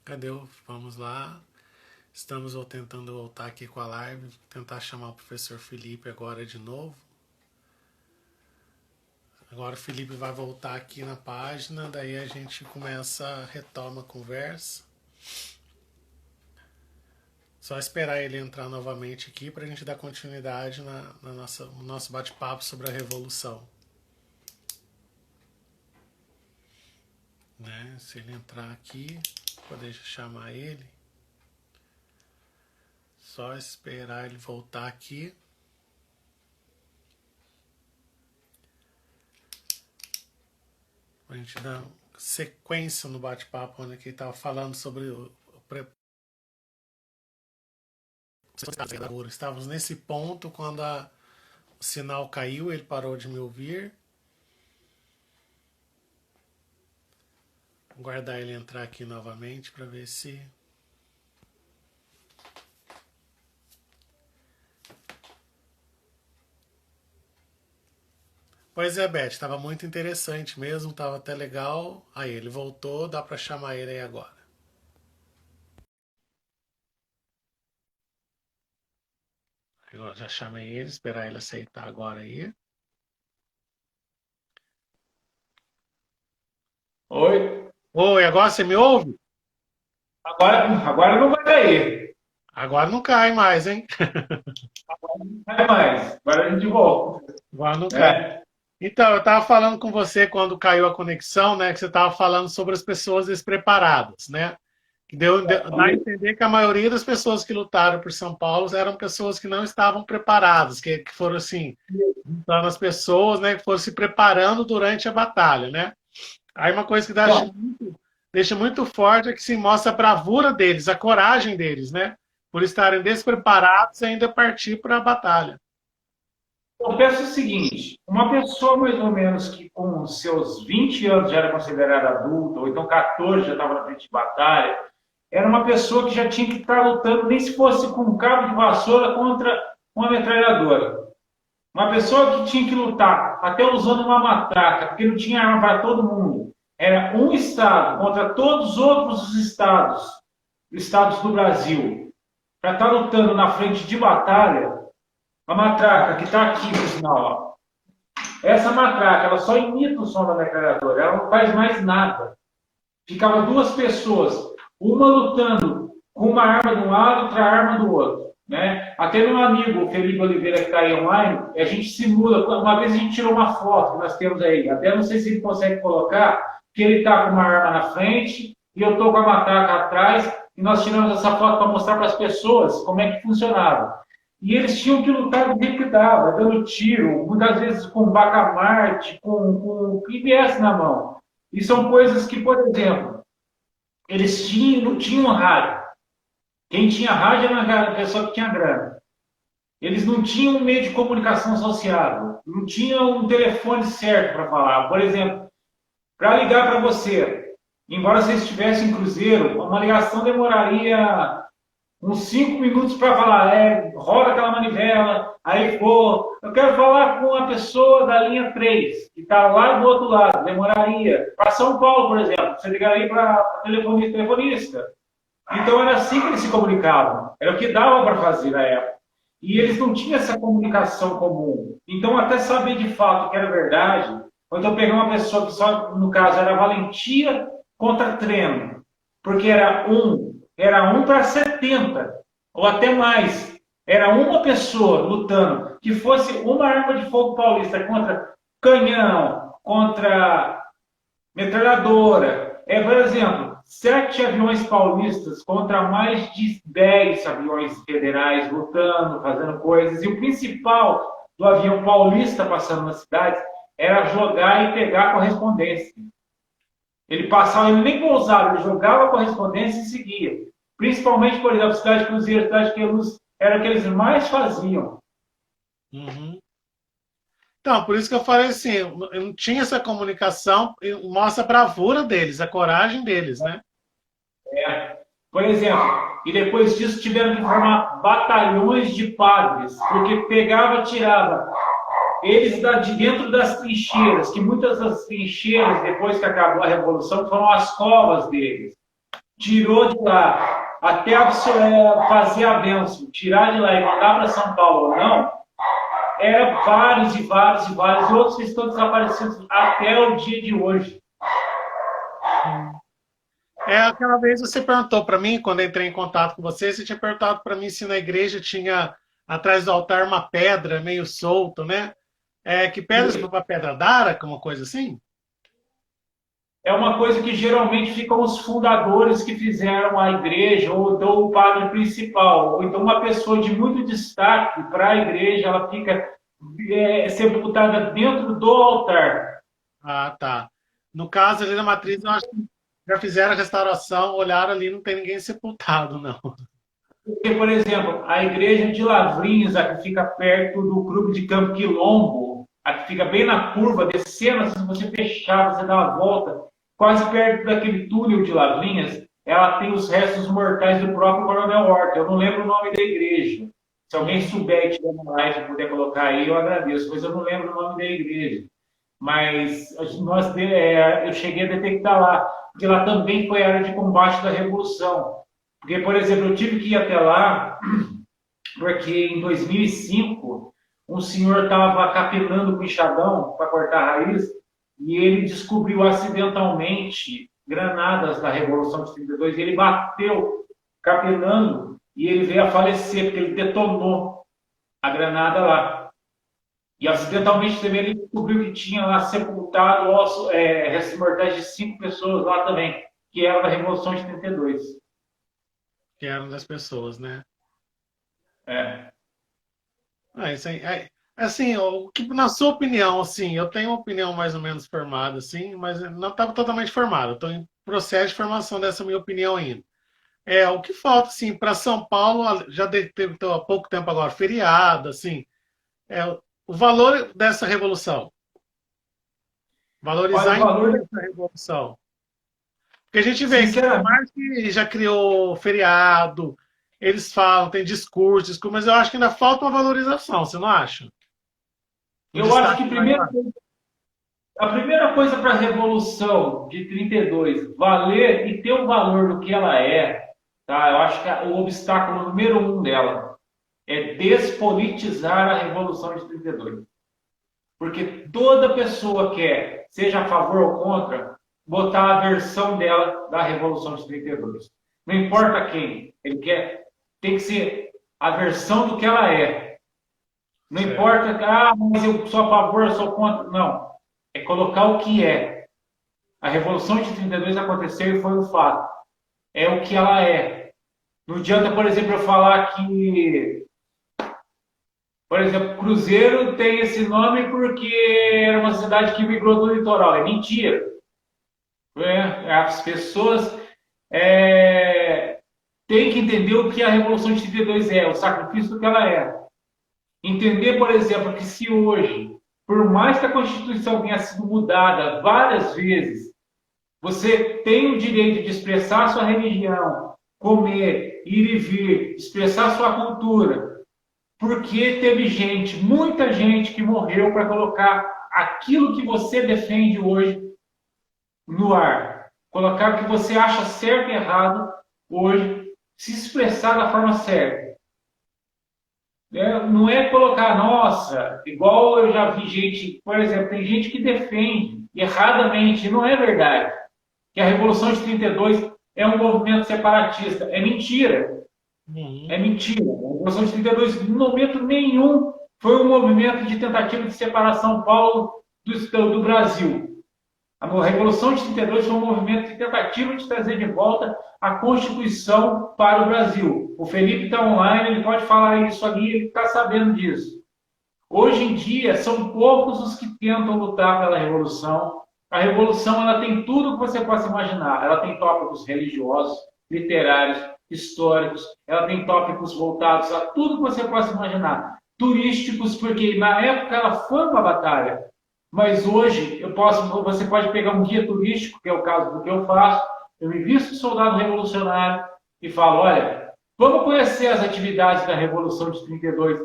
Cadê o... Vamos lá. Estamos tentando voltar aqui com a live. Tentar chamar o professor Felipe agora de novo. Agora o Felipe vai voltar aqui na página. Daí a gente começa, retoma a conversa. Só esperar ele entrar novamente aqui para a gente dar continuidade no nosso bate-papo sobre a Revolução. Né? Se ele entrar aqui, poder chamar ele. Só esperar ele voltar aqui. A gente dar sequência no bate-papo onde ele estava falando sobre Estávamos nesse ponto quando o sinal caiu, ele parou de me ouvir. Vou guardar ele entrar aqui novamente para ver se... Pois é, Beth, estava muito interessante mesmo, estava até legal. Aí ele voltou, dá para chamar ele aí agora. Eu já chamei ele, esperar ele aceitar agora aí. Oi. Oi, agora você me ouve? Agora não vai cair. Agora não cai mais, hein? Não cai mais. Agora a gente volta. Agora não cai. Né? Então, eu estava falando com você quando caiu a conexão, né? Que você estava falando sobre as pessoas despreparadas, né? Que dá a entender que a maioria das pessoas que lutaram por São Paulo eram pessoas que não estavam preparadas, que foram assim, juntando as pessoas, né? Que foram se preparando durante a batalha, né? Aí uma coisa que Bom, deixa muito forte é que se mostra a bravura deles, a coragem deles, né? Por estarem despreparados e ainda partir para a batalha. eu penso o seguinte, uma pessoa mais ou menos que com seus 20 anos já era considerada adulta, ou então 14 já estava na frente de batalha, era uma pessoa que já tinha que estar lutando, nem se fosse com um cabo de vassoura contra uma metralhadora. Uma pessoa que tinha que lutar, até usando uma matraca, porque não tinha arma para todo mundo. Era um estado contra todos os outros estados do Brasil, para estar lutando na frente de batalha. A matraca, que está aqui no sinal, ó. Essa matraca, ela só imita o som da metralhadora, ela não faz mais nada. Ficava duas pessoas, uma lutando com uma arma de um lado e outra arma do outro. Né? Até meu amigo, o Felipe Oliveira, que está aí online, a gente simula. Uma vez a gente tirou uma foto que nós temos aí, até não sei se ele consegue colocar, que ele está com uma arma na frente e eu estou com a matraca atrás, e nós tiramos essa foto para mostrar para as pessoas como é que funcionava. E eles tinham que lutar do jeito que dava, dando tiro, muitas vezes com bacamarte, com o que viesse na mão. E são coisas que, por exemplo, eles não tinham rádio. Quem tinha rádio era a pessoa que tinha grana. Eles não tinham um meio de comunicação associado, não tinham um telefone certo para falar. Por exemplo, para ligar para você, embora você estivesse em cruzeiro, uma ligação demoraria uns 5 minutos para falar, roda aquela manivela, aí, pô, eu quero falar com a pessoa da linha 3, que está lá do outro lado, demoraria. Para São Paulo, por exemplo, você ligaria para telefonista. Então era assim que eles se comunicavam, era o que dava para fazer na época. E eles não tinham essa comunicação comum. Então, até saber de fato que era verdade, ou então pegar uma pessoa que só, no caso, era valentia contra treino, porque era um para 70, ou até mais. Era uma pessoa lutando, que fosse uma arma de fogo paulista contra canhão, contra metralhadora. Por exemplo, 7 aviões paulistas contra mais de 10 aviões federais lutando, fazendo coisas. E o principal do avião paulista passando nas cidades era jogar e pegar correspondência. Ele passava, ele nem pousava, ele jogava a correspondência e seguia. Principalmente, por exemplo, cidade de Cruzeiro, cidade de Queluz, era o que eles mais faziam. Uhum. Então, por isso que eu falei assim, eu não tinha essa comunicação, mostra a bravura deles, a coragem deles, né? Por exemplo, e depois disso tiveram que formar batalhões de padres, porque pegava, tirava eles de dentro das trincheiras, que muitas das trincheiras, depois que acabou a Revolução, foram as covas deles. tirou de lá, até fazer a bênção, tirar de lá e mandar para São Paulo ou não, era vários e vários e vários, outros que estão desaparecidos até o dia de hoje. Aquela vez você perguntou para mim, quando eu entrei em contato com você, você tinha perguntado para mim se na igreja tinha atrás do altar uma pedra meio solta, né? Que pedra, se uma pedra d'áraca, uma coisa assim? É uma coisa que geralmente ficam os fundadores que fizeram a igreja, ou então o padre principal, ou então uma pessoa de muito destaque para a igreja, ela fica sepultada dentro do altar. Ah, tá. No caso ali da matriz, eu acho que já fizeram a restauração, olharam ali, não tem ninguém sepultado, não. Porque, por exemplo, a igreja de Lavrinhos, a que fica perto do Clube de Campo Quilombo, a que fica bem na curva, descendo, se você fechar, você dá uma volta, quase perto daquele túnel de Lavrinhas, ela tem os restos mortais do próprio Coronel Horta. Eu não lembro o nome da igreja. Se alguém souber e tiver uma live e puder colocar aí, eu agradeço, pois eu não lembro o nome da igreja. Mas eu cheguei a detectar lá, porque lá também foi área de combate da Revolução. Porque, por exemplo, eu tive que ir até lá, porque em 2005, um senhor estava capinando com enxadão para cortar a raiz, e ele descobriu acidentalmente granadas da Revolução de 32, e ele bateu capinando, e ele veio a falecer, porque ele detonou a granada lá. E acidentalmente também ele descobriu que tinha lá sepultado restos mortais de 5 pessoas lá também, que era da Revolução de 32. Que eram das pessoas, né? É. Isso aí, assim, o que, na sua opinião, assim, eu tenho uma opinião mais ou menos formada, assim, mas não estava totalmente formada. Estou em processo de formação dessa minha opinião ainda. O que falta, assim, para São Paulo, já teve há pouco tempo agora, feriado, assim, o valor dessa revolução. Olha, Valorizar o em valor, essa revolução. Porque a gente vê que, por sinceramente, mais que já criou feriado, eles falam, tem discursos, mas eu acho que ainda falta uma valorização, você não acha? Um eu acho destaque que maior. a primeira coisa para a Revolução de 32 valer e ter o valor do que ela é, tá? Eu acho que o obstáculo número 1 dela é despolitizar a Revolução de 32. Porque toda pessoa quer, seja a favor ou contra, botar a versão dela da Revolução de 32. Não importa quem, ele quer, tem que ser a versão do que ela é. Não Certo. importa, mas eu sou a favor, eu sou contra. Não. É colocar o que é. A Revolução de 32 aconteceu e foi um fato. É o que ela é. Não adianta, por exemplo, eu falar que, por exemplo, Cruzeiro tem esse nome porque era uma cidade que migrou do litoral. É mentira. As pessoas têm que entender o que a Revolução de 32 é, o sacrifício do que ela é. Entender, por exemplo, que se hoje, por mais que a Constituição tenha sido mudada várias vezes, você tem o direito de expressar sua religião, comer, ir e vir, expressar sua cultura, porque teve gente, muita gente que morreu para colocar aquilo que você defende hoje no ar. Colocar o que você acha certo e errado hoje, se expressar da forma certa. Não é colocar, nossa, igual eu já vi gente, por exemplo, tem gente que defende erradamente, não é verdade, que a Revolução de 32 é um movimento separatista. É mentira. É mentira. A Revolução de 32, em momento nenhum, foi um movimento de tentativa de separar São Paulo do Brasil. A Revolução de 32 foi um movimento de tentativa de trazer de volta a Constituição para o Brasil. O Felipe está online, ele pode falar isso aqui, ele está sabendo disso. Hoje em dia, são poucos os que tentam lutar pela Revolução. A Revolução ela tem tudo que você possa imaginar. Ela tem tópicos religiosos, literários, históricos, ela tem tópicos voltados a tudo que você possa imaginar. Turísticos, porque na época ela foi uma batalha. Mas hoje você pode pegar um guia turístico, que é o caso do que eu faço, eu me visto soldado revolucionário e falo, olha, vamos conhecer as atividades da Revolução de 32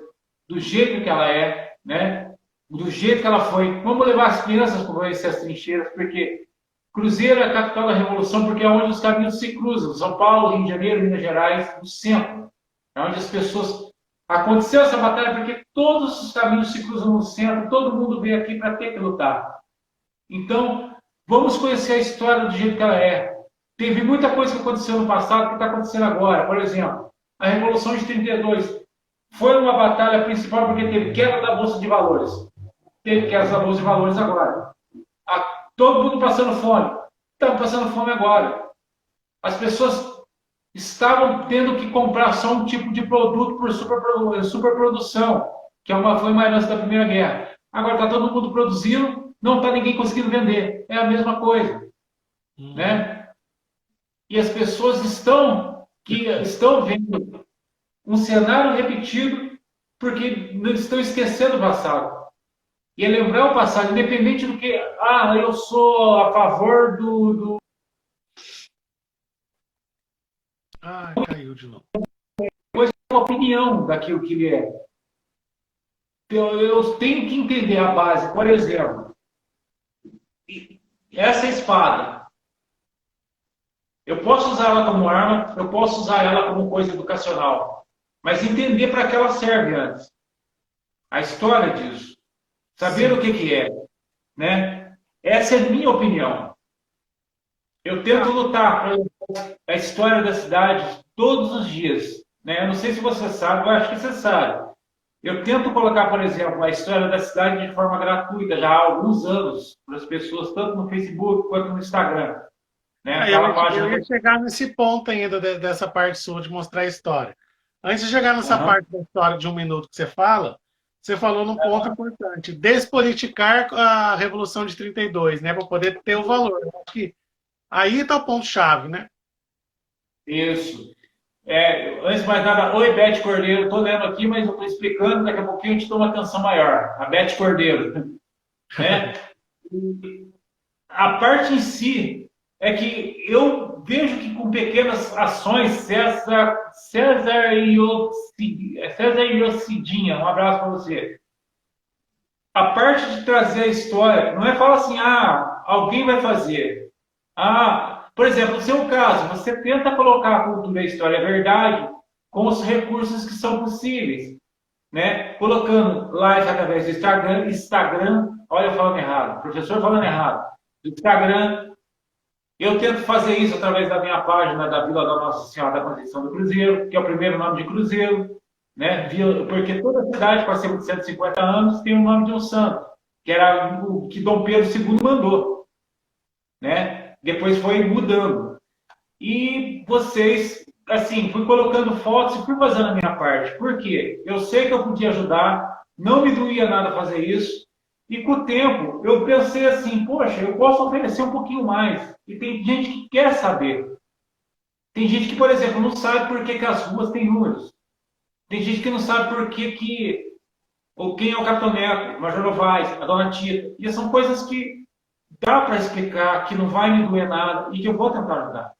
do jeito que ela é, né? Do jeito que ela foi. Vamos levar as crianças para conhecer as trincheiras, porque Cruzeiro é a capital da Revolução porque é onde os caminhos se cruzam. São Paulo, Rio de Janeiro, Minas Gerais, o centro. É onde as pessoas... Aconteceu essa batalha porque todos os caminhos se cruzam no centro, todo mundo veio aqui para ter que lutar. Então, vamos conhecer a história do jeito que ela é. Teve muita coisa que aconteceu no passado que está acontecendo agora. Por exemplo, a Revolução de 32 foi uma batalha principal porque teve queda da Bolsa de Valores. Teve queda da Bolsa de Valores agora. Todo mundo passando fome. Estamos passando fome agora. As pessoas estavam tendo que comprar só um tipo de produto por superprodução, que foi uma herança da Primeira Guerra. Agora está todo mundo produzindo, não está ninguém conseguindo vender. É a mesma coisa. Né? E as pessoas estão vendo um cenário repetido porque não estão esquecendo o passado. E é lembrar o passado, independente do que... eu sou a favor do... Caiu de novo. Depois uma opinião daquilo que ele é. Eu tenho que entender a base. Por exemplo, essa espada. Eu posso usar ela como arma, eu posso usar ela como coisa educacional. Mas entender para que ela serve antes. A história disso. Saber o que é. Né? Essa é a minha opinião. Eu tento lutar a história da cidade todos os dias. Né? Eu não sei se você sabe, eu acho que você sabe. Eu tento colocar, por exemplo, a história da cidade de forma gratuita, já há alguns anos, para as pessoas, tanto no Facebook quanto no Instagram. Né? Eu ia chegar nesse ponto ainda, dessa parte sua, de mostrar a história. Antes de chegar nessa parte da história de 1 minuto que você falou num ponto importante. Despoliticar a Revolução de 32, né? Para poder ter o valor. Eu acho que aí está o ponto-chave, né? Isso. Antes de mais nada, oi, Beth Cordeiro. Estou lendo aqui, mas eu estou explicando. Daqui a pouquinho a gente toma uma atenção maior. A Beth Cordeiro. Né? A parte em si é que eu vejo que com pequenas ações, César Iocidinha, um abraço para você. A parte de trazer a história, não é falar assim, alguém vai fazer. Por exemplo, no seu caso, você tenta colocar a cultura e a história, a verdade, com os recursos que são possíveis. Né? Colocando live através do Instagram, olha eu falando errado, professor falando errado, do Instagram. Eu tento fazer isso através da minha página da Vila da Nossa Senhora da Conceição do Cruzeiro, que é o primeiro nome de Cruzeiro, né? Porque toda cidade com acima de 150 anos tem o nome de um santo, que era o que Dom Pedro II mandou. Né? Depois foi mudando. E vocês, assim, fui colocando fotos e fui fazendo a minha parte. Por quê? Eu sei que eu podia ajudar, não me doía nada fazer isso. E com o tempo, eu pensei assim, poxa, eu posso oferecer um pouquinho mais. E tem gente que quer saber. Tem gente que, por exemplo, não sabe por que as ruas têm números. Tem gente que não sabe por ou quem é o Capitão Neto, o Major Novaes, a Dona Tita. E são coisas que dá para explicar, que não vai me doer nada e que eu vou tentar ajudar.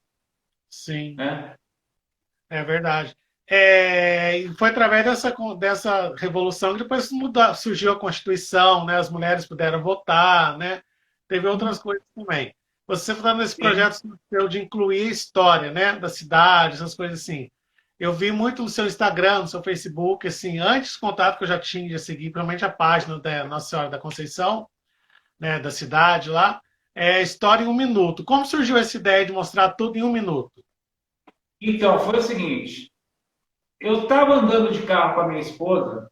Sim. Né? É verdade. E foi através dessa revolução que depois surgiu a Constituição, né? As mulheres puderam votar, né? Teve outras coisas também. Você falando nesse projeto seu de incluir a história, né? Da cidade, essas coisas assim. Eu vi muito no seu Instagram, no seu Facebook, assim, antes do contato que eu já tinha de seguir, principalmente a página da Nossa Senhora da Conceição, né? Da cidade lá. História em 1 minuto. Como surgiu essa ideia de mostrar tudo em 1 minuto? Então, foi o seguinte. Eu estava andando de carro com a minha esposa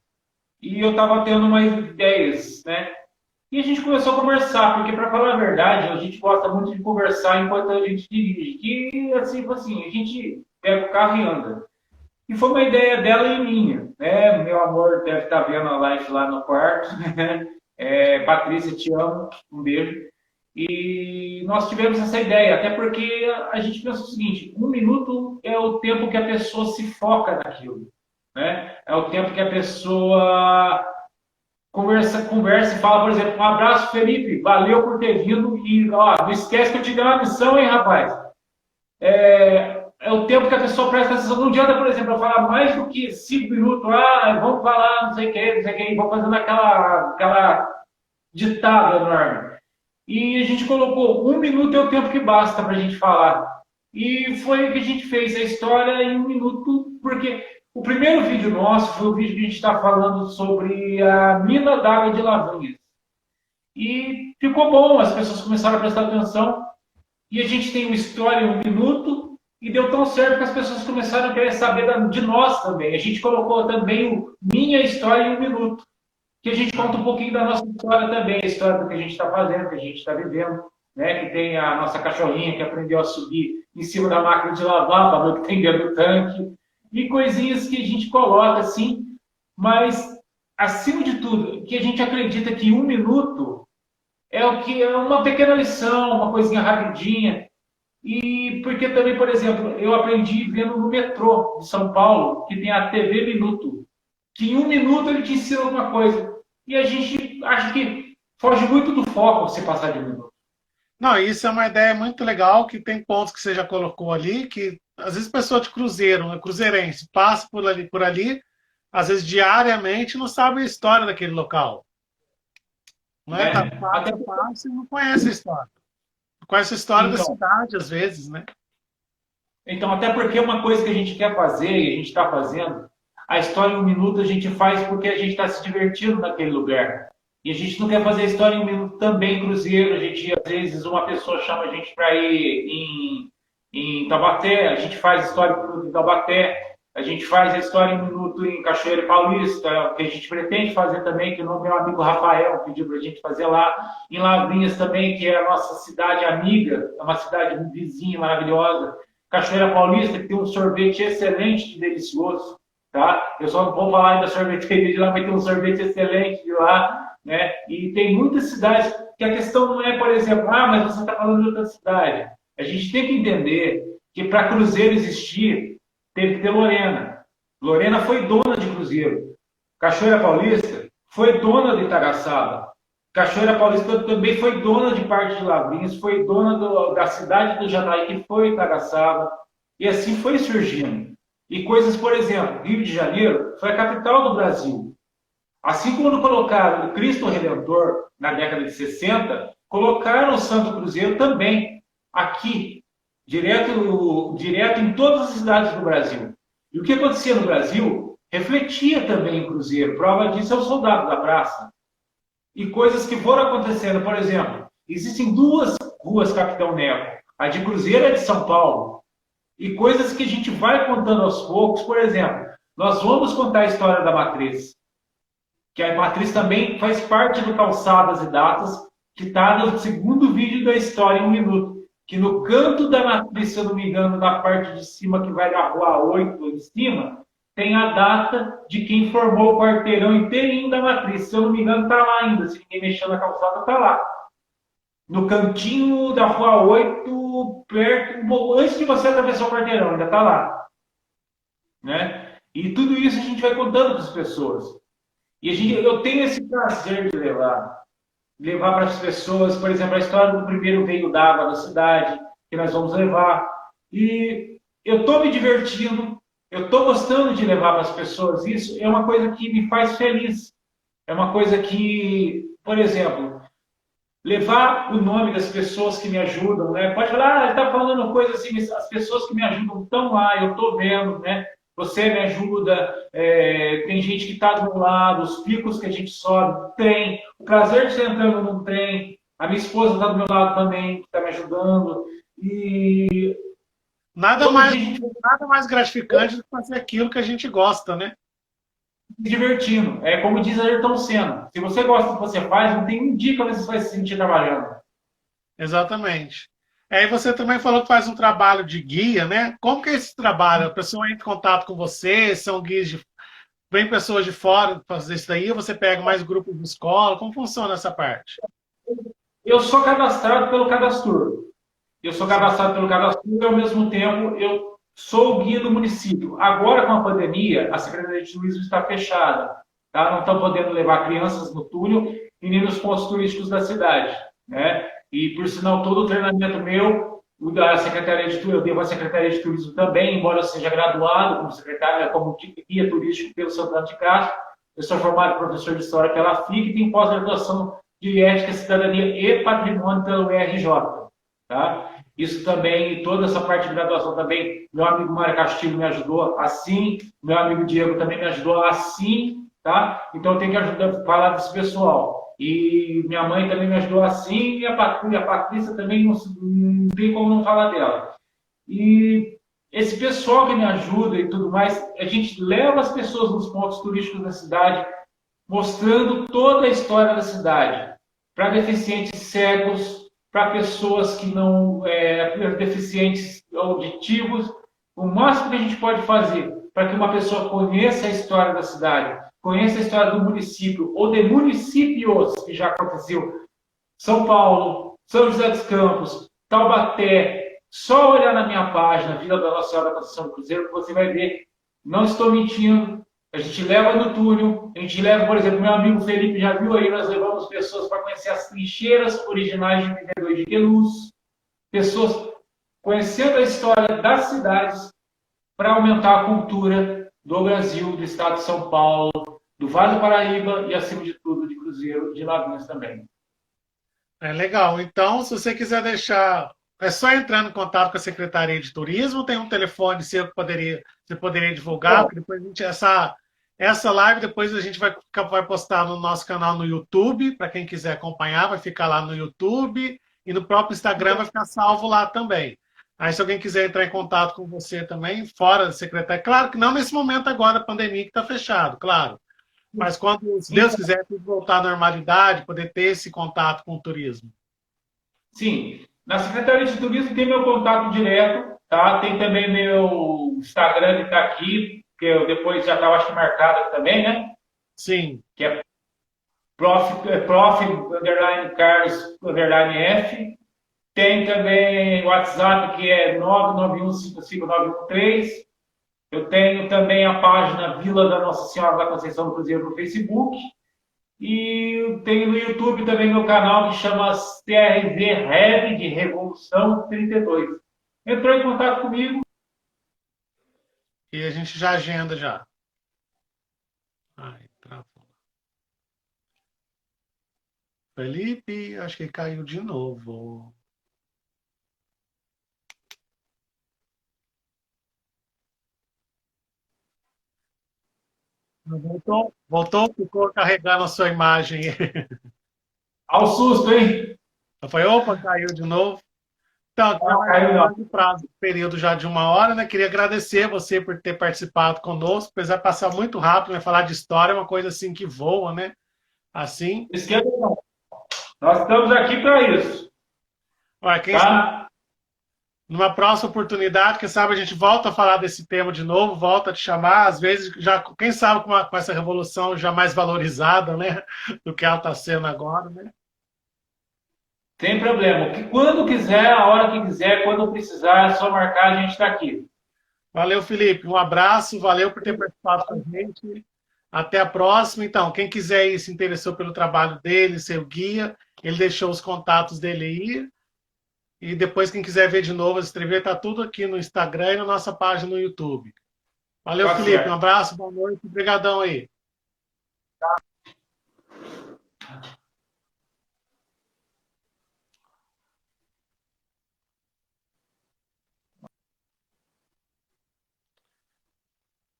e eu estava tendo umas ideias, né? E a gente começou a conversar, porque, para falar a verdade, a gente gosta muito de conversar enquanto a gente dirige. E, assim, a gente pega o carro e anda. E foi uma ideia dela e minha, né? Meu amor deve estar vendo a live lá no quarto. Patrícia, te amo. Um beijo. E nós tivemos essa ideia, até porque a gente pensa o seguinte, 1 minuto é o tempo que a pessoa se foca naquilo. Né? É o tempo que a pessoa conversa e fala, por exemplo, um abraço, Felipe, valeu por ter vindo e não esquece que eu te dei uma missão, hein, rapaz? É o tempo que a pessoa presta atenção. Não adianta, por exemplo, eu falar mais do que 5 minutos, vamos falar não sei o que, e vou fazendo aquela ditada enorme. E a gente colocou 1 minuto é o tempo que basta para a gente falar. E foi o que a gente fez, a história em 1 minuto, porque o primeiro vídeo nosso foi o vídeo que a gente está falando sobre a mina d'água de Lavrinhas. E ficou bom, as pessoas começaram a prestar atenção. E a gente tem uma história em 1 minuto, e deu tão certo que as pessoas começaram a querer saber de nós também. A gente colocou também o Minha História em 1 minuto, que a gente conta um pouquinho da nossa história também, a história do que a gente está fazendo, que a gente está vivendo, né? Que tem a nossa cachorrinha que aprendeu a subir em cima da máquina de lavar para ver o que tem dentro do tanque, e coisinhas que a gente coloca assim, mas, acima de tudo, que a gente acredita que 1 minuto é o que é uma pequena lição, uma coisinha rapidinha. E porque também, por exemplo, eu aprendi vendo no metrô de São Paulo, que tem a TV Minuto, que em 1 minuto ele te ensina alguma coisa. E a gente acha que foge muito do foco você passar de 1 minuto. Não, isso é uma ideia muito legal, que tem pontos que você já colocou ali, que às vezes pessoa de cruzeiro, né, cruzeirense, passa por ali, às vezes diariamente, não sabe a história daquele local. Não é? Tá, Né? Até, passa e não conhece a história. Não conhece a história da então, cidade, às vezes, né? então, até porque uma coisa que a gente quer fazer e a gente está fazendo, a história em 1 minuto a gente faz porque a gente está se divertindo naquele lugar. E a gente não quer fazer a história em 1 minuto também, cruzeiro. A gente, às vezes, uma pessoa chama a gente para ir em Taubaté, a gente faz história em 1 minuto em Taubaté, a gente faz a história em 1 minuto em Cachoeira Paulista, que a gente pretende fazer também, que o meu amigo Rafael pediu para a gente fazer lá, em Lavrinhas também, que é a nossa cidade amiga, é uma cidade vizinha maravilhosa. Cachoeira Paulista, que tem um sorvete excelente e delicioso, tá? Eu só não vou falar ainda sorveteria de lá, mas tem um sorvete excelente de lá, né? E tem muitas cidades que a questão não é, por exemplo, mas você está falando de outra cidade. A gente tem que entender que para Cruzeiro existir, teve que ter Lorena. Lorena foi dona de Cruzeiro. Cachoeira Paulista foi dona de Itaraçaba. Cachoeira Paulista também foi dona de parte de Lavrinhas, foi dona da cidade do Janaí, que foi Itaraçaba, e assim foi surgindo. E coisas, por exemplo, Rio de Janeiro foi a capital do Brasil. Assim como colocaram o Cristo Redentor na década de 60, colocaram o Santo Cruzeiro também aqui, direto em todas as cidades do Brasil. E o que acontecia no Brasil refletia também em Cruzeiro. Prova disso é o Soldado da Praça. E coisas que foram acontecendo, por exemplo, existem duas ruas Capitão Neco, a de Cruzeiro e a de São Paulo. E coisas que a gente vai contando aos poucos, por exemplo, nós vamos contar a história da Matriz, que a Matriz também faz parte do Calçadas e Datas, que está no segundo vídeo da história em 1 minuto, que no canto da Matriz, se eu não me engano, na parte de cima, que vai da Rua 8 em cima, tem a data de quem formou o quarteirão inteirinho da Matriz. Se eu não me engano, está lá ainda. Se ninguém mexeu na calçada, está lá. No cantinho da Rua 8, perto, antes de você atravessar o quarteirão, ainda está lá. Né? E tudo isso a gente vai contando para as pessoas. E eu tenho esse prazer de levar para as pessoas, por exemplo, a história do primeiro veio d'água da cidade, que nós vamos levar. E eu estou me divertindo, eu estou gostando de levar para as pessoas isso, é uma coisa que me faz feliz. É uma coisa que, por exemplo, levar o nome das pessoas que me ajudam, né? Pode falar, ele está falando coisa assim, as pessoas que me ajudam estão lá, eu estou vendo, né? Você me ajuda, tem gente que está do meu lado, os picos que a gente sobe, tem. O prazer de estar entrando num trem, a minha esposa está do meu lado também, que está me ajudando. E nada mais gratificante do que fazer aquilo que a gente gosta, né? se divertindo. É como diz Ayrton Senna, se você gosta do que você faz, não tem um dia que você vai se sentir trabalhando. Exatamente. Aí você também falou que faz um trabalho de guia, né? Como que é esse trabalho? A pessoa entra em contato com você, são guias vem pessoas de fora fazer isso daí, ou você pega mais grupos de escola? Como funciona essa parte? Eu sou cadastrado pelo Cadastro. Eu sou cadastrado pelo Cadastro e, ao mesmo tempo, eu sou o guia do município. Agora, com a pandemia, a Secretaria de Turismo está fechada. Tá? Não estão podendo levar crianças no túnel e nem nos pontos turísticos da cidade. Né? E, por sinal, todo o treinamento meu, o da Secretaria de Turismo, eu devo à Secretaria de Turismo também, embora eu seja graduado como secretário, como guia turístico pelo Santana de Castro. Eu sou formado professor de História pela FIC e tenho pós-graduação de Ética, Cidadania e Patrimônio pelo UERJ. Tá? Isso também, toda essa parte de graduação também, meu amigo Mário Castilho me ajudou assim, meu amigo Diego também me ajudou assim, tá? Então eu tenho que ajudar a falar desse pessoal. E minha mãe também me ajudou assim, e a Patrícia também não tem como não falar dela. E esse pessoal que me ajuda e tudo mais, a gente leva as pessoas nos pontos turísticos da cidade, mostrando toda a história da cidade, para deficientes cegos, para pessoas que não, deficientes auditivos, o máximo que a gente pode fazer para que uma pessoa conheça a história da cidade, conheça a história do município ou de municípios que já aconteceu, São Paulo, São José dos Campos, Taubaté, só olhar na minha página, Vila da Nossa Senhora da Conceição do Cruzeiro, que você vai ver, não estou mentindo, a gente leva no túnel, a gente leva, por exemplo, meu amigo Felipe já viu aí, nós levamos pessoas para conhecer as trincheiras originais de 32 de Queluz, pessoas conhecendo a história das cidades para aumentar a cultura do Brasil, do estado de São Paulo, do Vale do Paraíba e, acima de tudo, de Cruzeiro, de Lagoinhas também. É legal. Então, se você quiser deixar, é só entrar em contato com a Secretaria de Turismo, tem um telefone seu que você poderia divulgar, Bom, porque depois essa live depois a gente vai postar no nosso canal no YouTube, para quem quiser acompanhar, vai ficar lá no YouTube e no próprio Instagram vai ficar salvo lá também. Aí, se alguém quiser entrar em contato com você também, fora da secretária, claro que não nesse momento agora da pandemia que está fechado, claro. Mas quando, se Deus quiser, tudo voltar à normalidade, poder ter esse contato com o turismo. sim, na Secretaria de Turismo tem meu contato direto, tá? Tem também meu Instagram que está aqui, que eu depois já estava acho que marcado aqui também, né? Sim, Que é prof underline Carlos underline F. Tem também o WhatsApp que é 991559913. Eu tenho também a página Vila da Nossa Senhora da Conceição do Cruzeiro no Facebook. E tem no YouTube também meu canal que chama CRV Rev de Revolução 32. Entrou em contato comigo. e a gente já agenda já. Ai, travou. Felipe, acho que caiu de novo. Voltou, ficou carregando a sua imagem. Ao susto, hein? Eu falei, opa, caiu de novo. Então, já Ah, vai caiu não. dar o prazo, período já de 1 hora, né? Queria agradecer você por ter participado conosco, apesar de passar muito rápido, né? Falar de história é uma coisa assim que voa, né? Assim. Esquenta não. Nós estamos aqui para isso. Olha, quem sabe, Tá? numa próxima oportunidade, quem sabe a gente volta a falar desse tema de novo, volta a te chamar, às vezes, já, quem sabe com essa revolução já mais valorizada, né? Do que ela está sendo agora, né? Sem problema. Que quando quiser, a hora que quiser, quando precisar, é só marcar, a gente está aqui. Valeu, Felipe. Um abraço, valeu por ter participado com a gente. Até a próxima. Então, quem quiser aí, se interessou pelo trabalho dele, seu guia, ele deixou os contatos dele aí. E depois, quem quiser ver de novo, escrever, tá tudo aqui no Instagram e na nossa página no YouTube. Valeu, Tá Felipe. Um certo. abraço, boa noite. Obrigadão aí.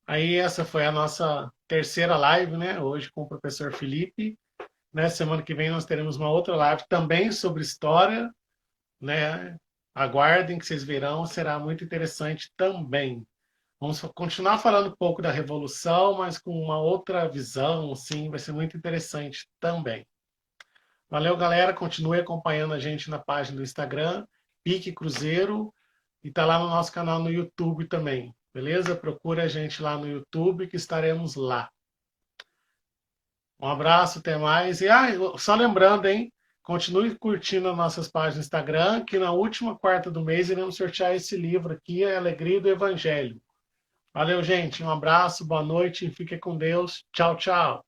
Aí, essa foi a nossa terceira live, né? Hoje com o professor Felipe. Né? Semana que vem nós teremos uma outra live também sobre história, né? Aguardem que vocês verão, será muito interessante também. Vamos continuar falando um pouco da Revolução, mas com uma outra visão, sim, vai ser muito interessante também. Valeu, galera. Continue acompanhando a gente na página do Instagram, Pique Cruzeiro, e tá lá no nosso canal no YouTube também. Beleza? Procura a gente lá no YouTube que estaremos lá. Um abraço, até mais. E só lembrando, hein? Continue curtindo as nossas páginas no Instagram, que na última quarta do mês iremos sortear esse livro aqui, A Alegria do Evangelho. Valeu, gente. Um abraço, boa noite, fique com Deus. Tchau, tchau.